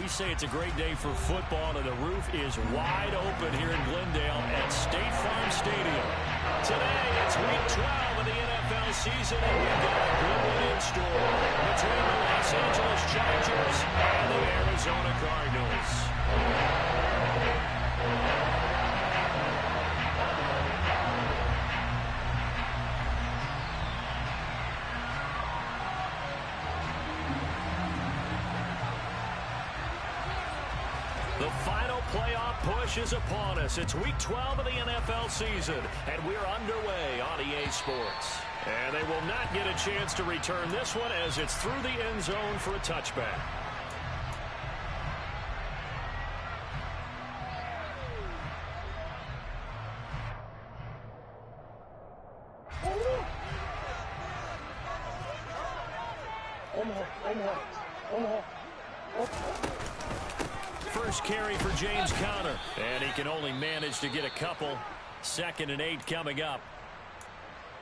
we say it's a great day for football, and the roof is wide open here in Glendale at State Farm Stadium. Today, it's Week 12 of the NFL season, and we've got a good one in store between the Los Angeles Chargers and the Arizona Cardinals. The final playoff push is upon us. It's Week 12 of the NFL season, and we're underway on EA Sports. And they will not get a chance to return this one as it's through the end zone for a touchback. First carry for James Conner, and he can only manage to get a couple. 2nd and 8 coming up.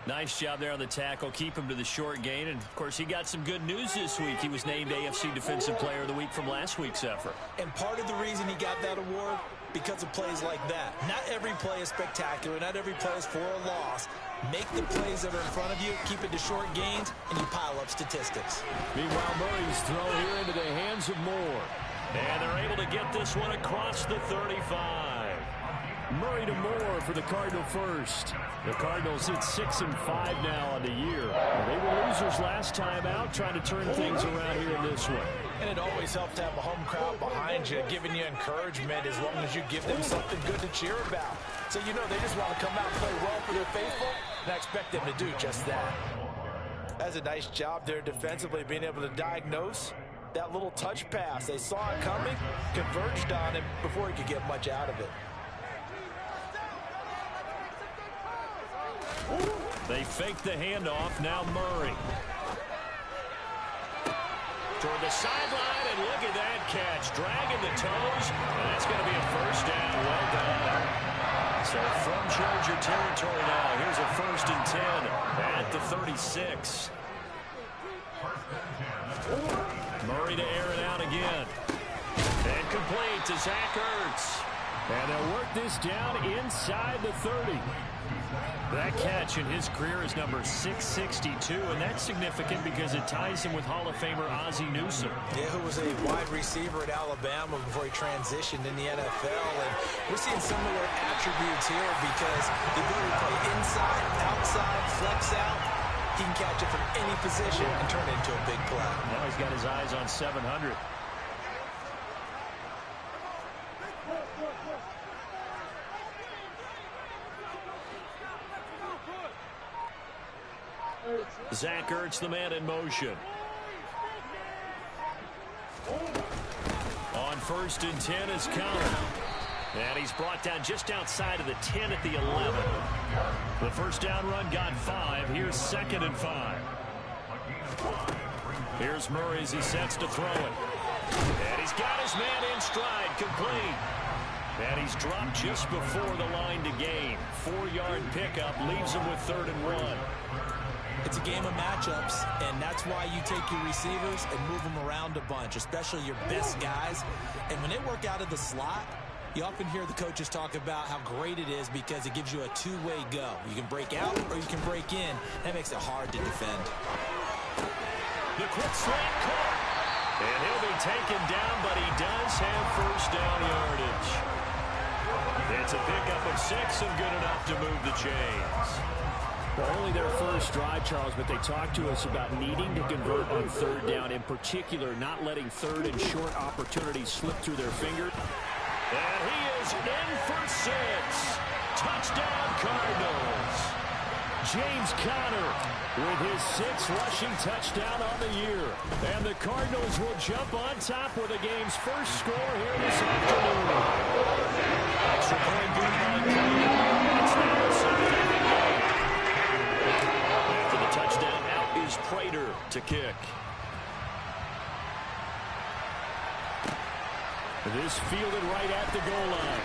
Nice job there on the tackle. Keep him to the short gain. And, of course, he got some good news this week. He was named AFC Defensive Player of the Week from last week's effort. And part of the reason he got that award, because of plays like that. Not every play is spectacular. Not every play is for a loss. Make the plays that are in front of you, keep it to short gains, and you pile up statistics. Meanwhile, Murray's throw here into the hands of Moore. And they're able to get this one across the 35. Murray to Moore for the Cardinal first. The Cardinals hit 6-5 now on the year. They were losers last time out, trying to turn things around here in this one. And it always helps to have a home crowd behind you, giving you encouragement as long as you give them something good to cheer about. So you know they just want to come out and play well for their faithful, and I expect them to do just that. That's a nice job there defensively, being able to diagnose that little touch pass. They saw it coming, converged on him before he could get much out of it. They fake the handoff. Now Murray. Toward the sideline, and look at that catch. Dragging the toes, and that's going to be a first down. Well done. So from Charger territory now, here's a 1st and 10 at the 36. Murray to air it out again. And complete to Zach Ertz. And they'll work this down inside the 30. That catch in his career is number 662, and that's significant because it ties him with Hall of Famer Ozzie Newsome. Yeah, who was a wide receiver at Alabama before he transitioned in the NFL. And we're seeing similar attributes here because the ability to play inside, outside, flex out. He can catch it from any position and turn it into a big play. Now he's got his eyes on 700. Zach Ertz, the man in motion. On 1st and 10 is Conner. And he's brought down just outside of the 10 at the 11. The first down run got 5. Here's 2nd and 5. Here's Murray as he sets to throw it. And he's got his man in stride, complete. And he's dropped just before the line to gain. 4-yard pickup leaves him with 3rd and 1. It's a game of matchups, and that's why you take your receivers and move them around a bunch, especially your best guys. And when they work out of the slot, you often hear the coaches talk about how great it is because it gives you a two-way go. You can break out or you can break in. That makes it hard to defend. The quick slant caught. And he'll be taken down, but he does have first down yardage. It's a pickup of 6 and good enough to move the chains. Well, only their first drive, Charles, but they talked to us about needing to convert on 3rd down, in particular not letting 3rd and short opportunities slip through their fingers. And he is in for 6. Touchdown, Cardinals. James Conner with his 6th rushing touchdown on the year. And the Cardinals will jump on top with the game's first score here this afternoon. Extra point good by Conner. It's now a 7-0 game. After the touchdown, out is Prater to kick. This fielded right at the goal line.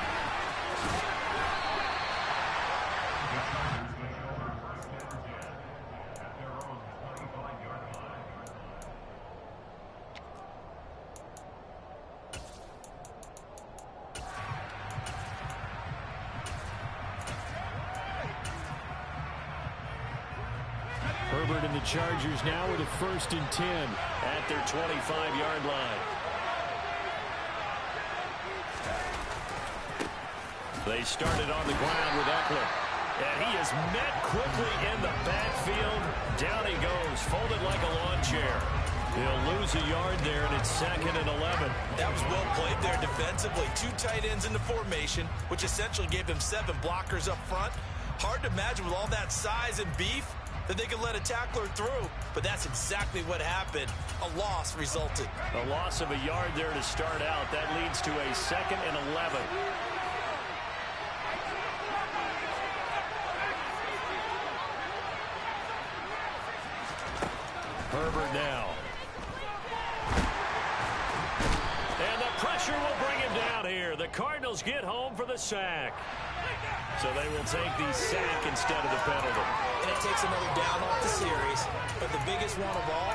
the Chargers now with a 1st and 10 at their 25-yard line. They started on the ground with Eckler. And he is met quickly in the backfield. Down he goes, folded like a lawn chair. He'll lose a yard there, and it's 2nd and 11. That was well played there defensively. 2 tight ends in the formation, which essentially gave them 7 blockers up front. Hard to imagine with all that size and beef that they could let a tackler through. But that's exactly what happened. A loss resulted. A loss of a yard there to start out. That leads to a 2nd and 11. Herbert now. And the pressure will bring him down here. The Cardinals get home for the sack. So they will take the sack instead of the penalty. And it takes another down off the series. But the biggest one of all,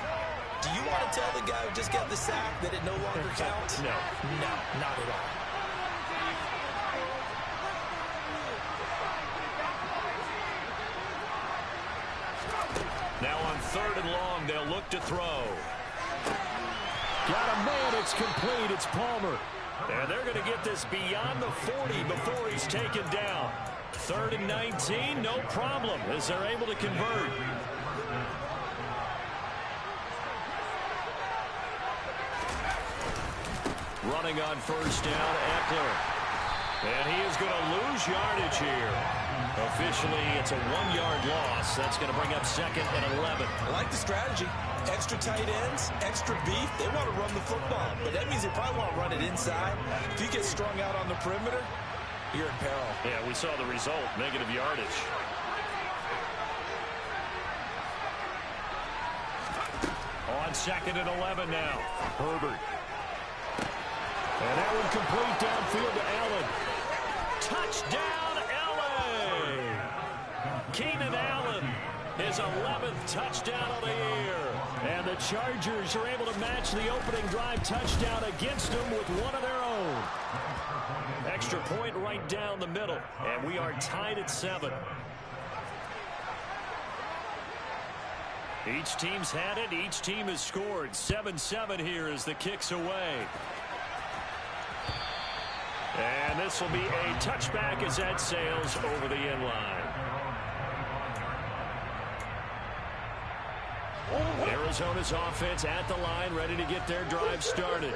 do you want to tell the guy who just got the sack that it no longer counts? No. No, not at all. Now on 3rd and long, they'll look to throw. Got a man, it's complete, it's Palmer. And they're going to get this beyond the 40 before he's taken down. 3rd and 19, no problem, as they're able to convert. Running on 1st down, Eckler. And he is going to lose yardage here. Officially, it's a 1-yard loss. That's going to bring up 2nd and 11. I like the strategy. Extra tight ends, extra beef. They want to run the football, but that means they probably want to run it inside. If you get strung out on the perimeter, you're in peril. Yeah, we saw the result, negative yardage. On 2nd and 11 now, Herbert. And that one complete downfield to Allen. Touchdown, L.A. Keenan Allen, his 11th touchdown of the year. And the Chargers are able to match the opening drive touchdown against them with one of their own. Extra point right down the middle, and we are tied at 7. Each team's had it. Each team has scored. 7-7 here as the kick's away. And this will be a touchback as that sails over the end line. Arizona's offense at the line, ready to get their drive started.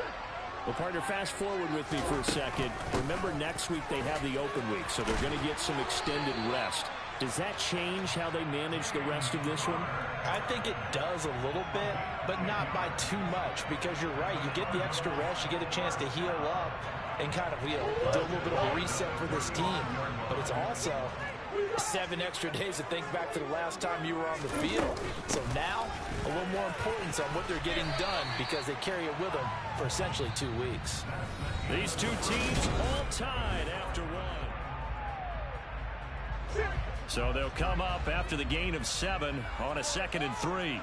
Well, partner, fast forward with me for a second. Remember, next week they have the open week, so they're going to get some extended rest. Does that change how they manage the rest of this one? I think it does a little bit, but not by too much, because you're right. You get the extra rest, you get a chance to heal up and kind of, do a little bit of a reset for this team. But it's also 7 extra days to think back to the last time you were on the field. So now, a little more importance on what they're getting done, because they carry it with them for essentially 2 weeks. These two teams all tied after 1. So they'll come up after the gain of 7 on a 2nd and 3.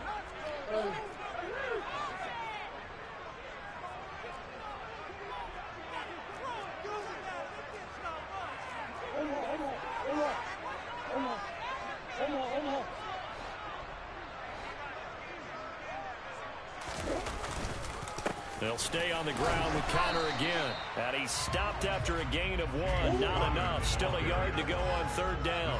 They'll stay on the ground with Conner again. And he stopped after a gain of 1. Not enough. Still a yard to go on 3rd down.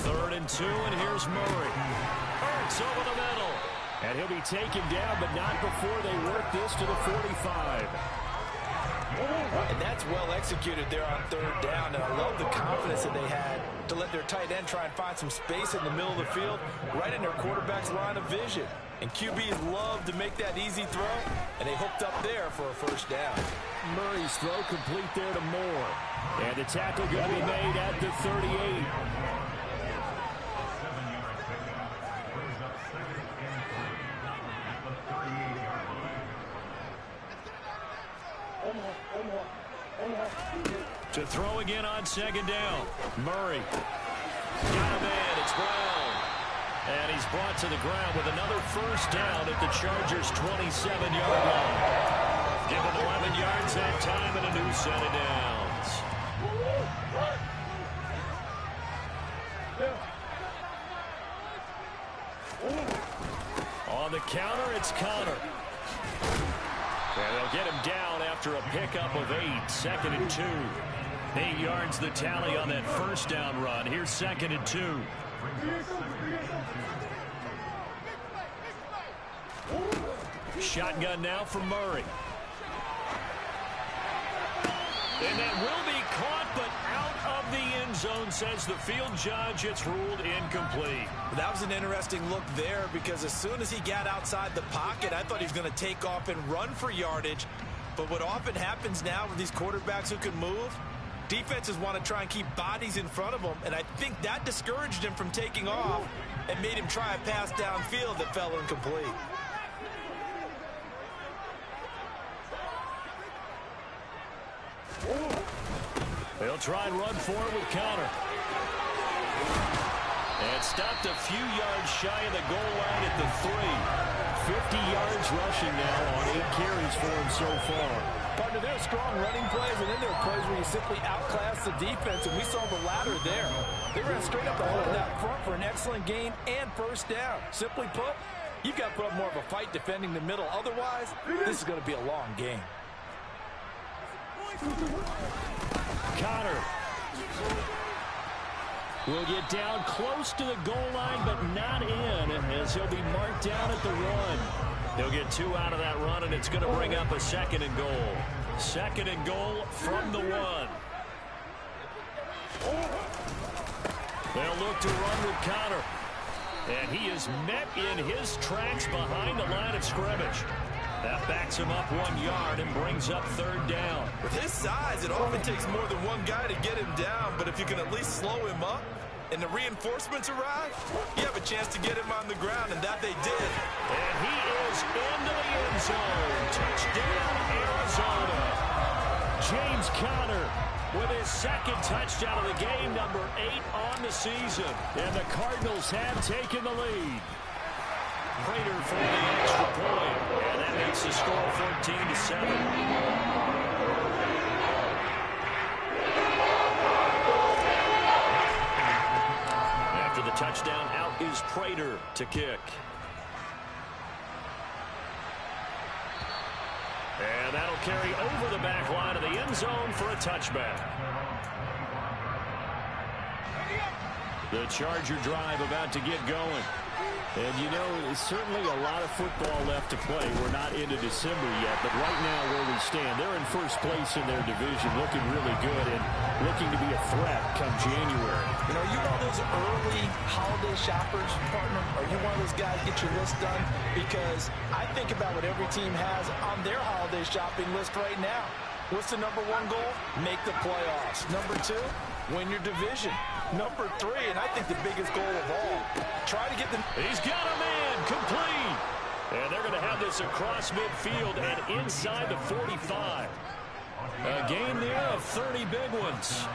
3rd and 2, and here's Murray. Hurts over the middle. And he'll be taken down, but not before they work this to the 45. And that's well executed there on 3rd down. And I love the confidence that they had to let their tight end try and find some space in the middle of the field, right in their quarterback's line of vision. And QBs love to make that easy throw, and they hooked up there for a 1st down. Murray's throw complete there to Moore. And the tackle going to be made at the 38. To throw again on 2nd down. Murray. Got a man. It's Brown. And he's brought to the ground with another 1st down at the Chargers' 27-yard line. Given 11 yards that time and a new set of downs. On the counter, it's Conner. And they'll get him down after a pickup of 8. 2nd and 2. 8 yards the tally on that first down run. Here's 2nd and 2. Shotgun now for Murray. And that will be caught, but out of the end zone, says the field judge. It's ruled incomplete. That was an interesting look there, because as soon as he got outside the pocket, I thought he was going to take off and run for yardage. But what often happens now with these quarterbacks who can move, defenses want to try and keep bodies in front of them, and I think that discouraged him from taking off and made him try a pass downfield that fell incomplete. They'll try and run for it with Conner. And stopped a few yards shy of the goal line at the 3. 50 yards rushing now on 8 carries for him so far. Partner, there are strong running plays, and then there are plays where you simply outclass the defense, and we saw the latter there. They ran straight up the hole out front for an excellent gain and first down. Simply put, you've got to put up more of a fight defending the middle. Otherwise, this is going to be a long game. Conner will get down close to the goal line, but not in, as he'll be marked down at the 1. He'll get 2 out of that run, and it's going to bring up a 2nd and goal. 2nd and goal from the 1. They'll look to run with Conner. And he is met in his tracks behind the line of scrimmage. That backs him up 1 yard and brings up 3rd down. With his size, it often takes more than one guy to get him down, but if you can at least slow him up and the reinforcements arrive, you have a chance to get him on the ground, and that they did. And he is into the end zone. Touchdown, Arizona. James Conner with his 2nd touchdown of the game, number 8 on the season. And the Cardinals have taken the lead. Prater for the extra point, and that makes the score 14-7. After the touchdown, out is Prater to kick. And that'll carry over the back line of the end zone for a touchback. The Charger drive about to get going. And, you know, there's certainly a lot of football left to play. We're not into December yet, but right now where we stand, they're in first place in their division, looking really good and looking to be a threat come January. You know, are you one of those early holiday shoppers, partner? Are you one of those guys get your list done? Because I think about what every team has on their holiday shopping list right now. What's the number 1 goal? Make the playoffs. Number 2, win your division. Number 3, and I think the biggest goal of all, try to get them. He's got a man complete. And they're going to have this across midfield and inside the 45. A gain there of 30 big ones.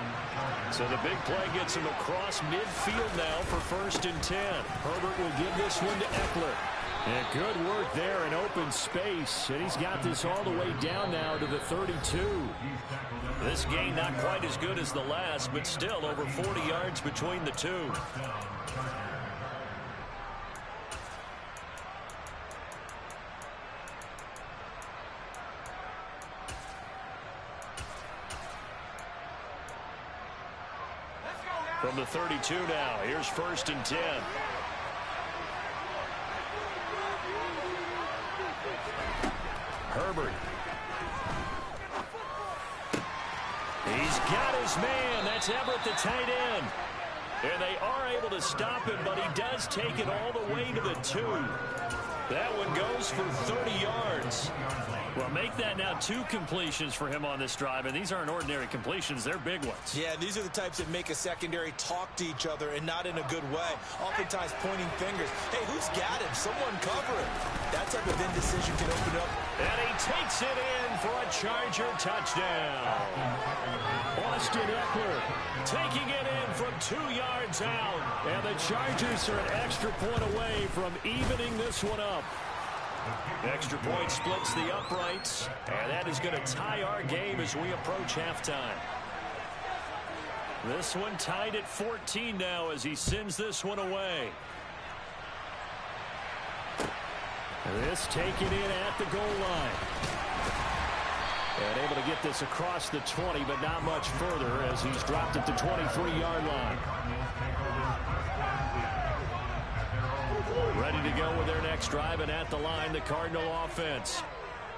So the big play gets him across midfield now for 1st and 10. Herbert will give this one to Eckler. And good work there in open space. And he's got this all the way down now to the 32. This gain not quite as good as the last, but still over 40 yards between the two. From the 32 now, here's 1st and 10. Herbert. He's got his man. That's Everett, the tight end. And they are able to stop him, but he does take it all the way to the 2. That one goes for 30 yards. Well, make that now 2 completions for him on this drive, and these aren't ordinary completions. They're big ones. Yeah, these are the types that make a secondary talk to each other, and not in a good way. Oftentimes pointing fingers. Hey, who's got him? Someone cover him. That type of indecision can open up. And he takes it in for a Charger touchdown. Austin Eckler taking it in from 2 yards out. And the Chargers are an extra point away from evening this one up. Extra point splits the uprights, and that is going to tie our game as we approach halftime. This one tied at 14 now as he sends this one away. This taken in at the goal line. And able to get this across the 20, but not much further as he's dropped at the 23-yard line. Ready to go with their next drive, and at the line, the Cardinal offense.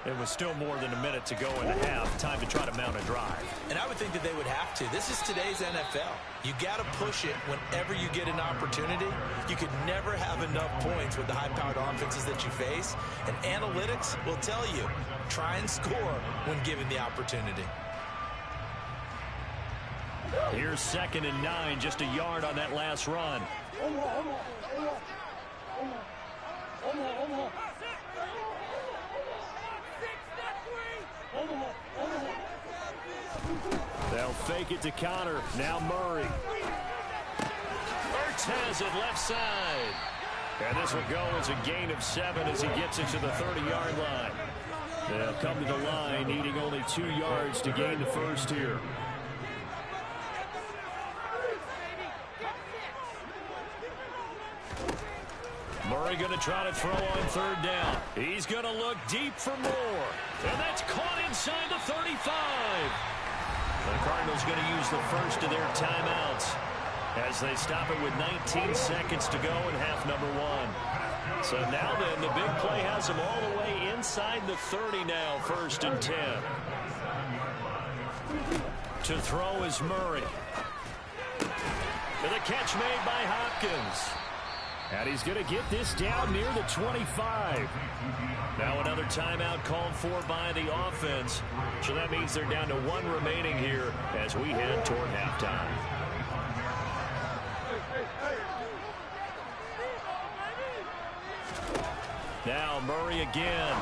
It was still more than a minute to go in the half. Time to try to mount a drive. And I would think that they would have to. This is today's NFL. You got to push it whenever you get an opportunity. You could never have enough points with the high-powered offenses that you face. And analytics will tell you, try and score when given the opportunity. Here's 2nd and 9, just a yard on that last run. They'll fake it to Conner. Now Murray. Ertz has it left side. And this will go as a gain of 7 as he gets it to the 30-yard line. They'll come to the line needing only 2 yards to gain the first here. Murray going to try to throw on 3rd down. He's going to look deep for more. And that's caught inside the 35. The Cardinals going to use the first of their timeouts as they stop it with 19 seconds to go in half number 1. So now then, the big play has them all the way inside the 30 now, 1st and 10. To throw is Murray. And the catch made by Hopkins. And he's going to get this down near the 25. Now another timeout called for by the offense. So that means they're down to 1 remaining here as we head toward halftime. Now Murray again.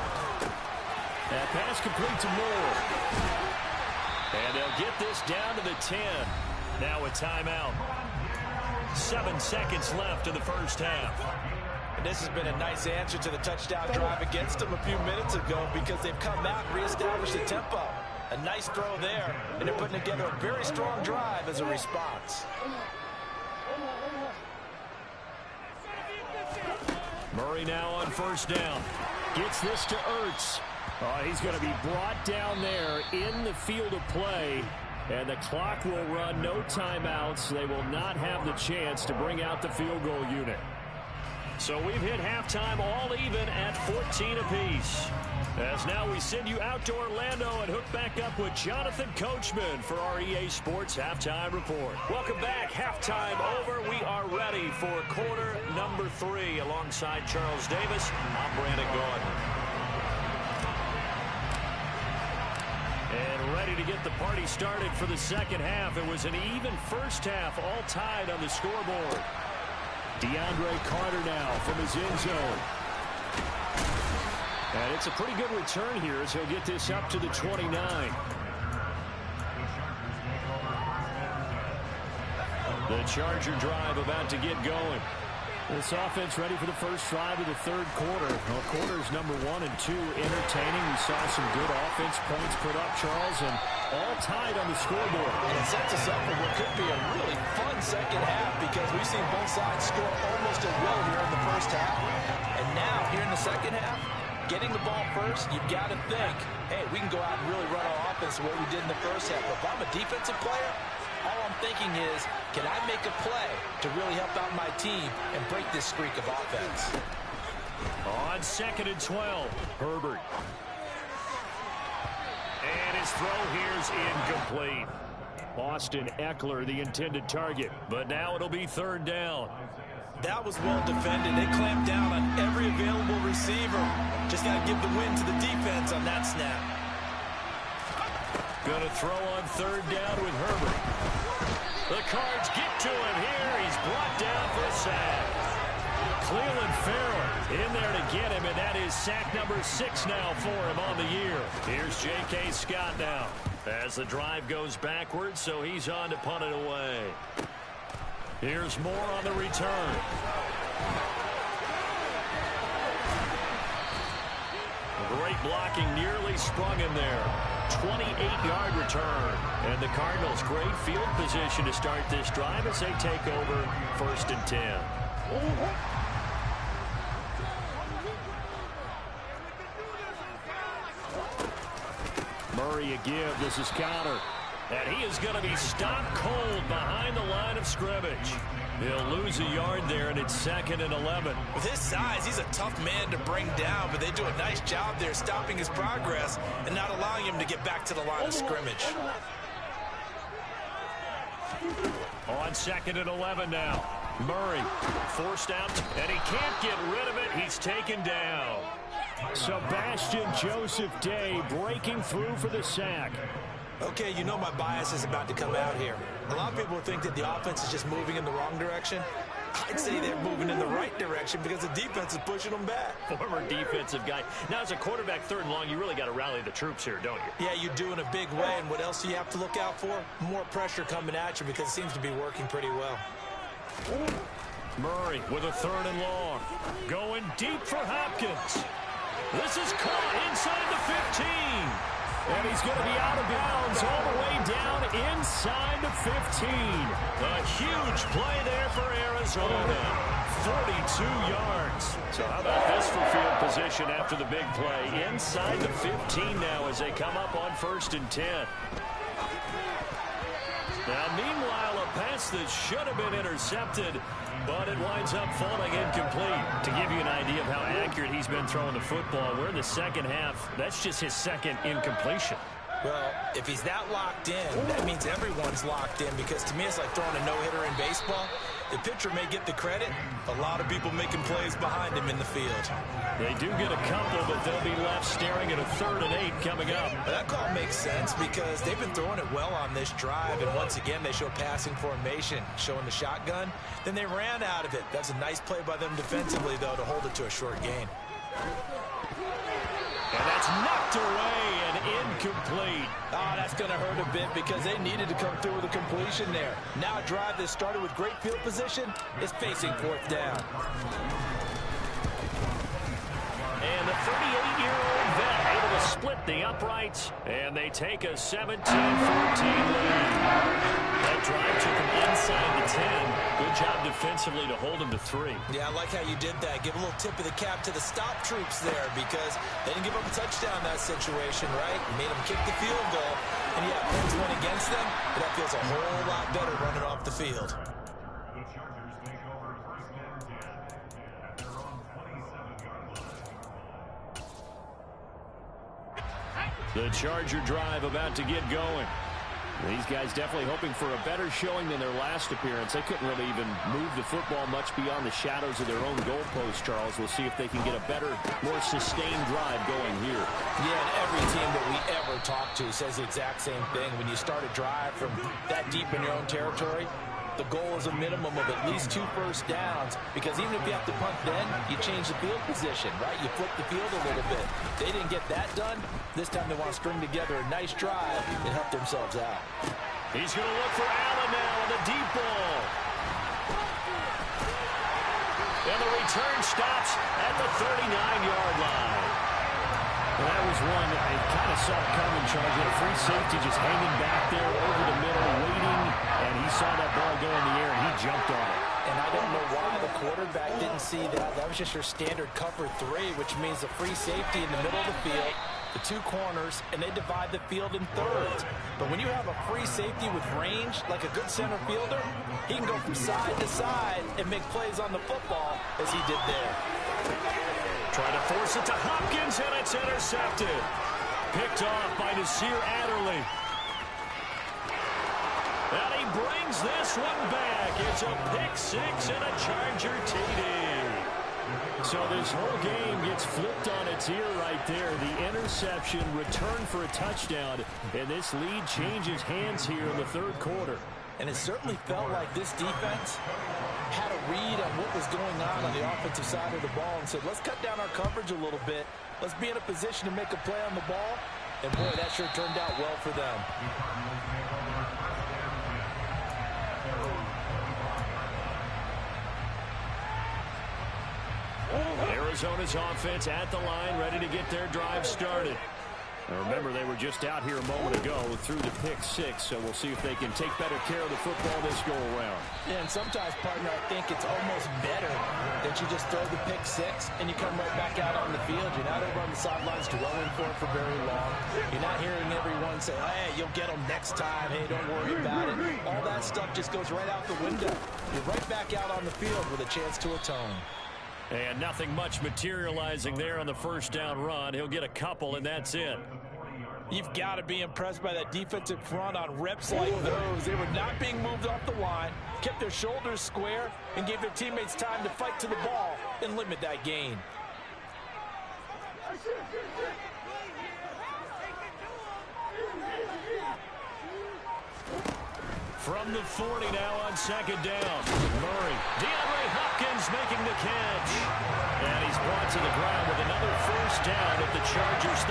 That pass complete to Moore. And they'll get this down to the 10. Now a timeout. 7 seconds left in the first half. And this has been a nice answer to the touchdown drive against them a few minutes ago because they've come out and reestablished the tempo. A nice throw there, and they're putting together a very strong drive as a response. Murray now on 1st down. Gets this to Ertz. Oh, he's going to be brought down there in the field of play. And the clock will run, no timeouts. They will not have the chance to bring out the field goal unit. So we've hit halftime all even at 14 apiece. As now we send you out to Orlando and hook back up with Jonathan Coachman for our EA Sports Halftime Report. Welcome back. Halftime over. We are ready for quarter number 3. Alongside Charles Davis, I'm Brandon Gaudin. And ready to get the party started for the second half. It was an even first half, all tied on the scoreboard. DeAndre Carter now from his end zone. And it's a pretty good return here as he'll get this up to the 29. The Charger drive about to get going. This offense ready for the first drive of the 3rd quarter. Well, quarters number 1 and 2 entertaining. We saw some good offense points put up, Charles, and all tied on the scoreboard. And it sets us up for what could be a really fun second half because we've seen both sides score almost at will here in the first half. And now, here in the second half, getting the ball first, you've got to think, hey, we can go out and really run our offense the way we did in the first half. But if I'm a defensive player, all I'm thinking is, can I make a play to really help out my team and break this streak of offense? On 2nd and 12, Herbert. And his throw here's incomplete. Austin Eckler, the intended target. But now it'll be 3rd down. That was well defended. They clamped down on every available receiver. Just got to give the win to the defense on that snap. Going to throw on 3rd down with Herbert. The Cards get to him here. He's brought down for a sack. Cleveland Farrell in there to get him, and that is sack number 6 now for him on the year. Here's J.K. Scott now as the drive goes backwards, so he's on to punt it away. Here's Moore on the return. Great blocking, nearly sprung him there. 28-yard return. And the Cardinals, great field position to start this drive as they take over 1st and 10. Murray a give. This is Conner. And he is going to be stopped cold behind the line of scrimmage. He'll lose a yard there, and it's 2nd and 11. With his size, he's a tough man to bring down, but they do a nice job there stopping his progress and not allowing him to get back to the line of scrimmage. On 2nd and 11 now. Murray forced out, and he can't get rid of it. He's taken down. Sebastian Joseph Day breaking through for the sack. Okay, you know my bias is about to come out here. A lot of people think that the offense is just moving in the wrong direction. I'd say they're moving in the right direction because the defense is pushing them back. Former defensive guy. Now, as a quarterback 3rd and long, you really got to rally the troops here, don't you? Yeah, you do in a big way. And what else do you have to look out for? More pressure coming at you because it seems to be working pretty well. Murray with a 3rd and long. Going deep for Hopkins. This is caught inside the 15. And he's going to be out of bounds all the way down inside the 15. A huge play there for Arizona. 42 yards. So how about this for field position after the big play? Inside the 15 now as they come up on 1st and 10. Now, meanwhile, a pass that should have been intercepted, but it winds up falling incomplete. To give you an idea of how accurate he's been throwing the football, we're in the 2nd half. That's just his 2nd incompletion. Well, if he's that locked in, that means everyone's locked in because to me it's like throwing a no-hitter in baseball. The pitcher may get the credit. A lot of people making plays behind him in the field. They do get a couple, but they'll be left staring at a 3rd and 8 coming up. But that call makes sense because they've been throwing it well on this drive, and once again they show passing formation, showing the shotgun. Then they ran out of it. That's a nice play by them defensively, though, to hold it to a short gain. And that's knocked away and incomplete. Oh, that's going to hurt a bit because they needed to come through with a completion there. Now a drive that started with great field position is facing 4th down. And the 38-year-old vet able to split the uprights, and they take a 17-14 lead. That drive took them inside the 10. Good job defensively to hold them to 3. Yeah, I like how you did that. Give a little tip of the cap to the stop troops there because they didn't give up a touchdown in that situation, right? You made them kick the field goal, and yeah, points went against them, but that feels a whole lot better running off the field. The Charger drive about to get going. These guys definitely hoping for a better showing than their last appearance. They couldn't really even move the football much beyond the shadows of their own goalpost, Charles. We'll see if they can get a better, more sustained drive going here. Yeah, and every team that we ever talk to says the exact same thing. When you start a drive from that deep in your own territory, the goal is a minimum of at least 2 first downs because even if you have to punt then, you change the field position, right? You flip the field a little bit. They didn't get that done. This time they want to string together a nice drive and help themselves out. He's going to look for Allen now on the deep ball. And the return stops at the 39-yard line. Well, that was one I kind of saw coming, Charles. He had a free safety just hanging back there over the middle, waiting, and he saw that ball go in the air, and he jumped on it. And I don't know why the quarterback didn't see that. That was just your standard cover 3, which means a free safety in the middle of the field, the 2 corners, and they divide the field in thirds. But when you have a free safety with range, like a good center fielder, he can go from side to side and make plays on the football as he did there. Trying to force it to Hopkins, and it's intercepted. Picked off by Nasir Adderley. And he brings this one back. It's a pick 6 and a Charger TD. So this whole game gets flipped on its ear right there. The interception, return for a touchdown, and this lead changes hands here in the 3rd quarter. And it certainly felt like this defense had a read on what was going on the offensive side of the ball and said, let's cut down our coverage a little bit. Let's be in a position to make a play on the ball. And, boy, that sure turned out well for them. Arizona's offense at the line, ready to get their drive started. And remember, they were just out here a moment ago through the pick six, so we'll see if they can take better care of the football this go-around. Yeah, and sometimes, partner, I think it's almost better that you just throw the pick six and you come right back out on the field. You're not over on the sidelines dwelling for it for very long. You're not hearing everyone say, hey, you'll get them next time. Hey, don't worry about it. All that stuff just goes right out the window. You're right back out on the field with a chance to atone. And nothing much materializing there on the first down run. He'll get a couple, and that's it. You've got to be impressed by that defensive front on reps like those. They were not being moved off the line, kept their shoulders square, and gave their teammates time to fight to the ball and limit that gain. From the 40 now on second down. Murray. DeAndre Hopkins making the catch. And he's brought to the ground with another first down at the Chargers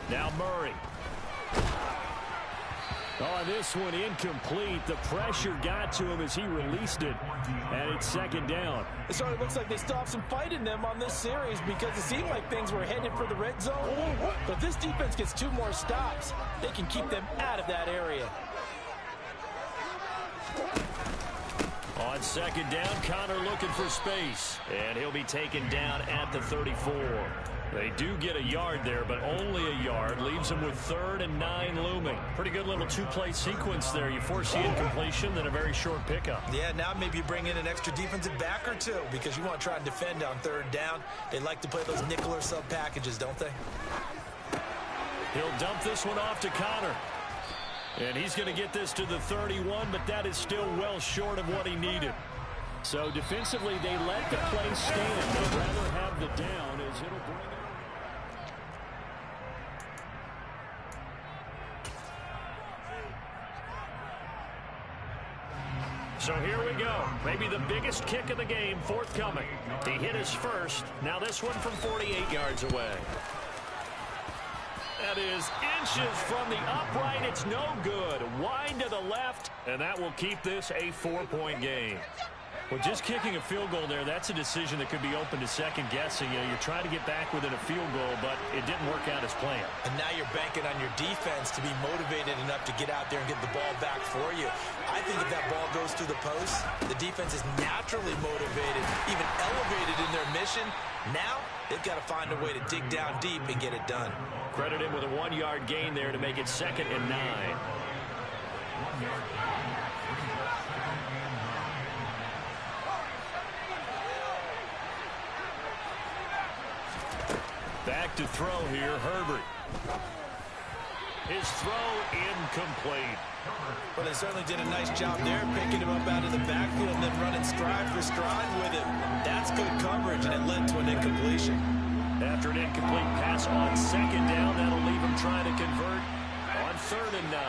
35. Now Murray. Oh, this one incomplete. The pressure got to him as he released it. And it's second down. It sort of looks like they still have some fight in them on this series because it seemed like things were headed for the red zone. But if this defense gets 2 more stops, they can keep them out of that area. On second down, Connor looking for space. And he'll be taken down at the 34. They do get a yard there, but only a yard. Leaves them with 3rd and 9 looming. Pretty good little 2-play sequence there. You force the incompletion, then a very short pickup. Yeah, now maybe you bring in an extra defensive back or two because you want to try and defend on 3rd down. They like to play those nickel or sub packages, don't they? He'll dump this one off to Connor. And he's going to get this to the 31, but that is still well short of what he needed. So defensively, they let the play stand. They'd rather have the down as it'll bring it. So here we go. Maybe the biggest kick of the game forthcoming. He hit his first. Now this one from 48 yards away. That is inches from the upright. It's no good. Wide to the left, and that will keep this a 4-point game. Well, just kicking a field goal there, that's a decision that could be open to second guessing. You know, you're trying to get back within a field goal, but it didn't work out as planned. And now you're banking on your defense to be motivated enough to get out there and get the ball back for you. I think if that ball goes through the post, the defense is naturally motivated, even elevated in their mission. Now they've got to find a way to dig down deep and get it done. Credit him with a 1-yard gain there to make it 2nd and 9. Back to throw here, Herbert. His throw incomplete. Well, they certainly did a nice job there, picking him up out of the backfield and then running stride for stride with him. That's good coverage, and it led to an incompletion. After an incomplete pass on second down, that'll leave him trying to convert on 3rd and 9.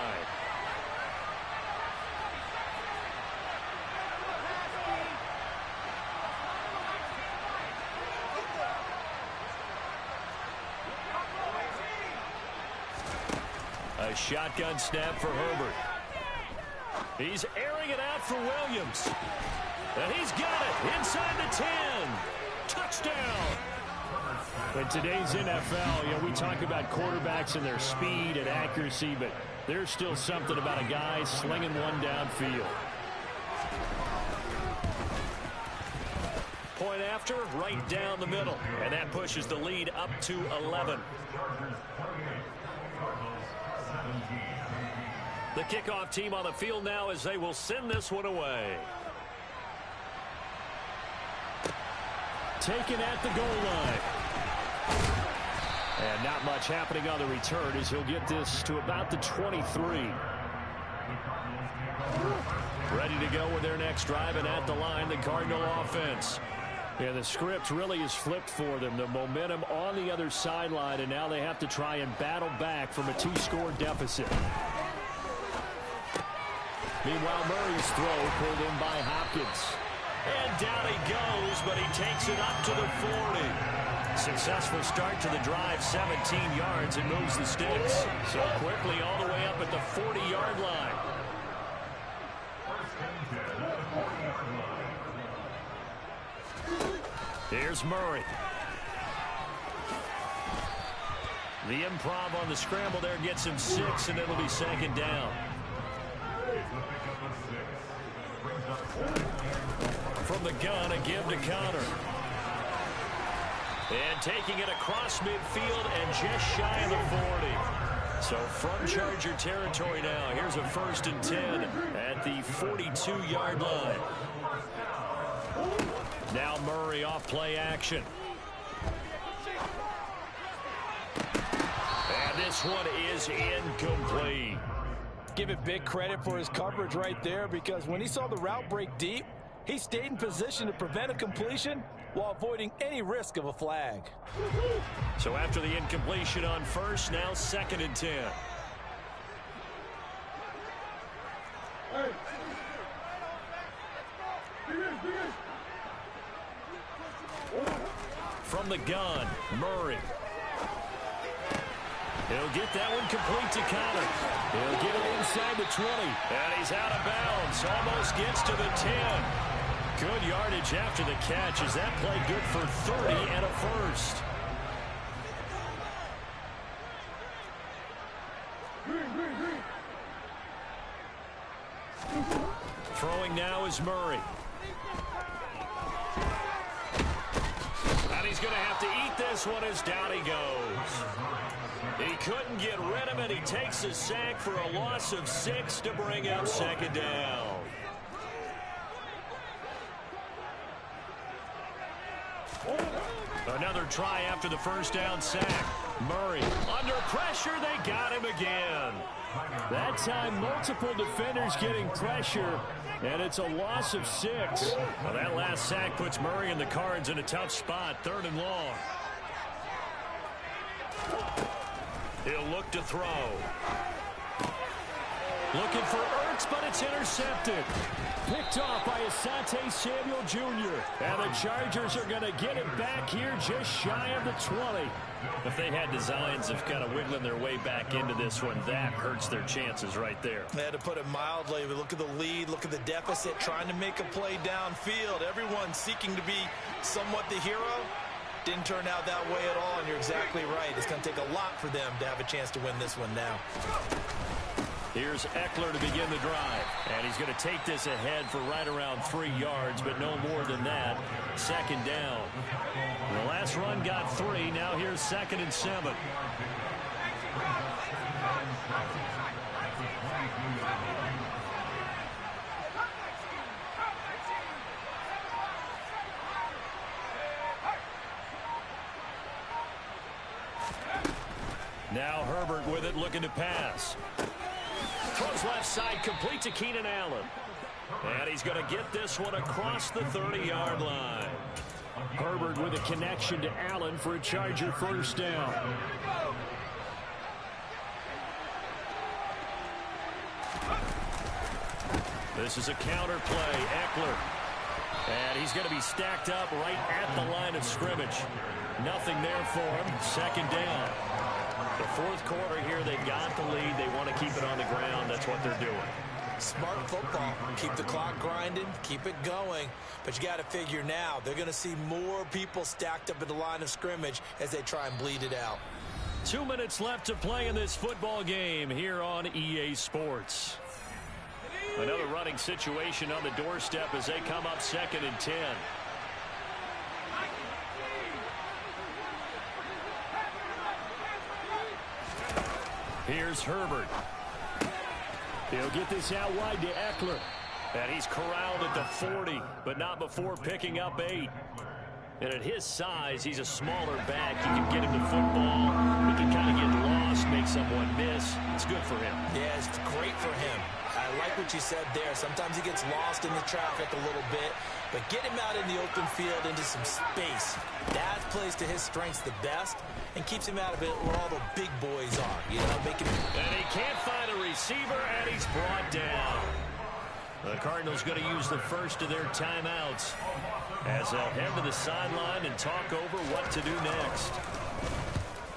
A shotgun snap for Herbert. He's airing it out for Williams. And he's got it inside the 10. Touchdown. In today's NFL, you know, we talk about quarterbacks and their speed and accuracy, but there's still something about a guy slinging one downfield. Point after, right down the middle. And that pushes the lead up to 11. The kickoff team on the field now as they will send this one away. Taken at the goal line. And not much happening on the return as he'll get this to about the 23. Ready to go with their next drive, and at the line, the Cardinal offense. And the script really is flipped for them. The momentum on the other sideline, and now they have to try and battle back from a 2-score deficit. Meanwhile, Murray's throw pulled in by Hopkins. And down he goes, but he takes it up to the 40. Successful start to the drive, 17 yards, and moves the sticks. So quickly all the way up at the 40-yard line. Here's Murray. The improv on the scramble there gets him 6, and it'll be second down. From the gun, a give to Conner. And taking it across midfield and just shy of the 40. So from Charger territory now, here's a 1st and 10 at the 42-yard line. Now Murray off play action. And this one is incomplete. Give it big credit for his coverage right there, because when he saw the route break deep, he stayed in position to prevent a completion while avoiding any risk of a flag. So after the incompletion on 1st, now 2nd and 10. From the gun, Murray. He'll get that one complete to Conner. He'll get it inside the 20. And he's out of bounds. Almost gets to the 10. Good yardage after the catch. Is that play good for 30 and a 1st? Throwing now is Murray. And he's going to have to eat this one as down he goes. He couldn't get rid of it. He takes a sack for a loss of 6 to bring up 2nd down. Another try after the 1st down sack. Murray under pressure. They got him again. That time multiple defenders getting pressure, and it's a loss of 6. Well, that last sack puts Murray and the Cards in a tough spot. 3rd and long. He'll look to throw. Looking for Ertz, but it's intercepted. Picked off by Asante Samuel Jr. And the Chargers are going to get it back here just shy of the 20. If they had designs of kind of wiggling their way back into this one, that hurts their chances right there. They had to put it mildly. But look at the lead, look at the deficit, trying to make a play downfield. Everyone seeking to be somewhat the hero. Didn't turn out that way at all, and you're exactly right. It's going to take a lot for them to have a chance to win this one now. Here's Eckler to begin the drive. And he's going to take this ahead for right around 3 yards, but no more than that. 2nd down. The last run got 3. Now here's 2nd and 7. Now Herbert with it, looking to pass. Throws left side, complete to Keenan Allen. And he's going to get this one across the 30-yard line. Herbert with a connection to Allen for a Charger 1st down. This is a counter play. Eckler. And he's going to be stacked up right at the line of scrimmage. Nothing there for him. 2nd down. The 4th quarter here, they've got the lead. They want to keep it on the ground. That's what they're doing. Smart football. Keep the clock grinding. Keep it going. But you got to figure now, they're going to see more people stacked up at the line of scrimmage as they try and bleed it out. 2 minutes left to play in this football game here on EA Sports. Another running situation on the doorstep as they come up 2nd and 10. Here's Herbert. He'll get this out wide to Eckler. And he's corralled at the 40, but not before picking up 8. And at his size, he's a smaller back. You can get him to football. He can kind of get lost, make someone miss. It's good for him. Yeah, it's great for him. I like what you said there. Sometimes he gets lost in the traffic a little bit, but get him out in the open field into some space. That plays to his strengths the best and keeps him out of it where all the big boys are. You know, making. And he can't find a receiver, and he's brought down. The Cardinals going to use the first of their timeouts as they'll head to the sideline and talk over what to do next.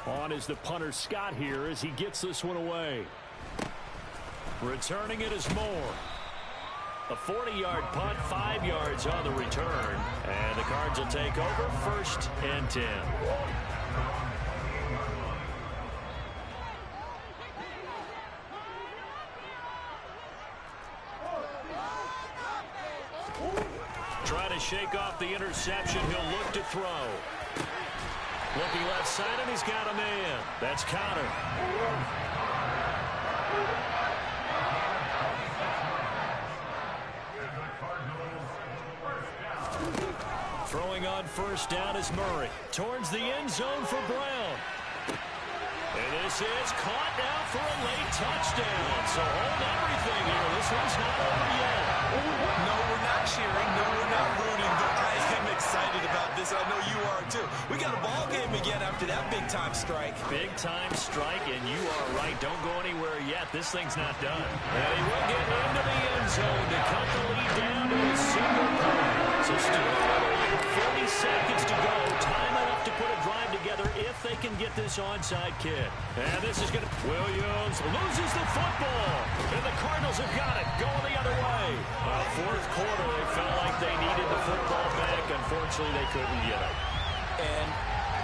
On is the punter Scott here as he gets this one away. Returning it is Moore. A 40-yard punt, 5 yards on the return. And the Cards will take over 1st and 10. Trying to shake off the interception. He'll look to throw. Looking left side, and he's got a man. That's Conner. Throwing on 1st down is Murray. Towards the end zone for Brown. And this is caught now for a late touchdown. So hold everything here. This one's not over yet. No, we're not cheering. No, we're not rooting. But I am excited about this. I know you are, too. We got a ball game again after that big-time strike. Big-time strike, and you are right. Don't go anywhere yet. This thing's not done. And he will get into the end zone to cut the lead down to a single point. So still 40 seconds to go. Time enough to put a drive together if they can get this onside kick. And this is going to... Williams loses the football. And the Cardinals have got it. Going the other way. Fourth quarter, they felt like they needed the football back. Unfortunately, they couldn't get it. And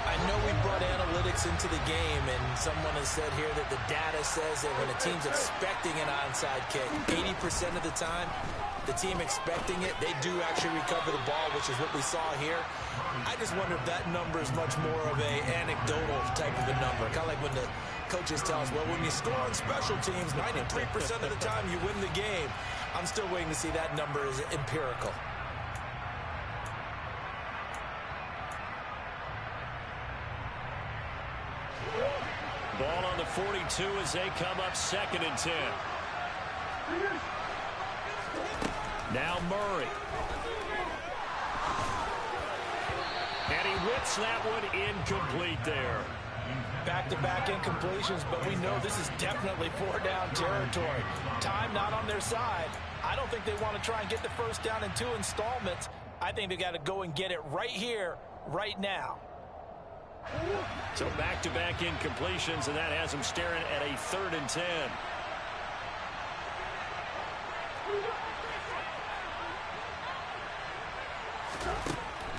I know we brought analytics into the game, and someone has said here that the data says that when a team's expecting an onside kick, 80% of the time, the team expecting it, they do actually recover the ball, which is what we saw here. I just wonder if that number is much more of a anecdotal type of a number. Kind of like when the coaches tell us, well, when you score on special teams, 93% of the time you win the game. I'm still waiting to see that number is empirical. Ball on the 42 as they come up 2nd and 10. Now Murray. And he whips that one incomplete there. Back-to-back incompletions, but we know this is definitely 4-down territory. Time not on their side. I don't think they want to try and get the first down in 2 installments. I think they got to go and get it right here, right now. So back-to-back incompletions, and that has them staring at a 3rd and 10.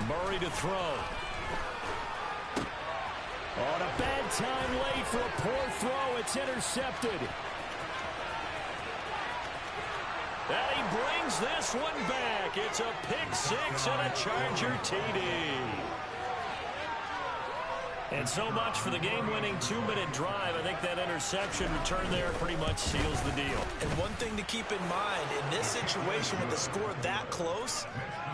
Murray to throw. On a bad time late for a poor throw. It's intercepted. And he brings this one back. It's a pick 6 and a Charger TD. And so much for the game-winning 2-minute drive. I think that interception return there pretty much seals the deal. And one thing to keep in mind, in this situation with the score that close,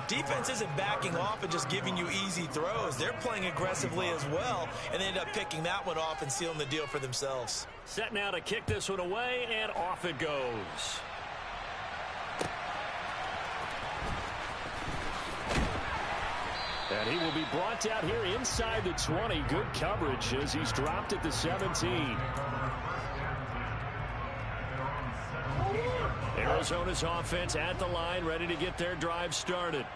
defense isn't backing off and just giving you easy throws. They're playing aggressively as well, and they end up picking that one off and sealing the deal for themselves. Set now to kick this one away, and off it goes. And he will be brought out here inside the 20. Good coverage as he's dropped at the 17. Arizona's offense at the line, ready to get their drive started.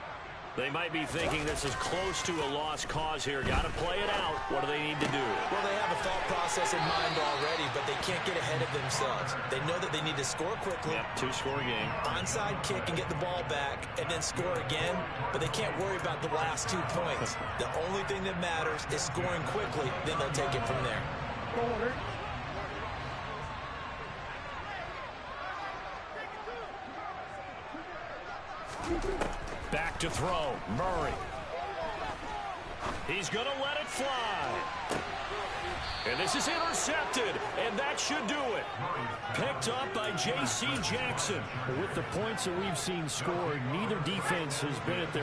They might be thinking this is close to a lost cause here. Got to play it out. What do they need to do? Well, they have a thought process in mind already, but they can't get ahead of themselves. They know that they need to score quickly. Yep, 2-score game. Onside kick and get the ball back and then score again, but they can't worry about the last 2 points. The only thing that matters is scoring quickly, then they'll take it from there. Back to throw. Murray. He's going to let it fly. And this is intercepted, and that should do it. Picked up by J.C. Jackson. With the points that we've seen scored, neither defense has been at their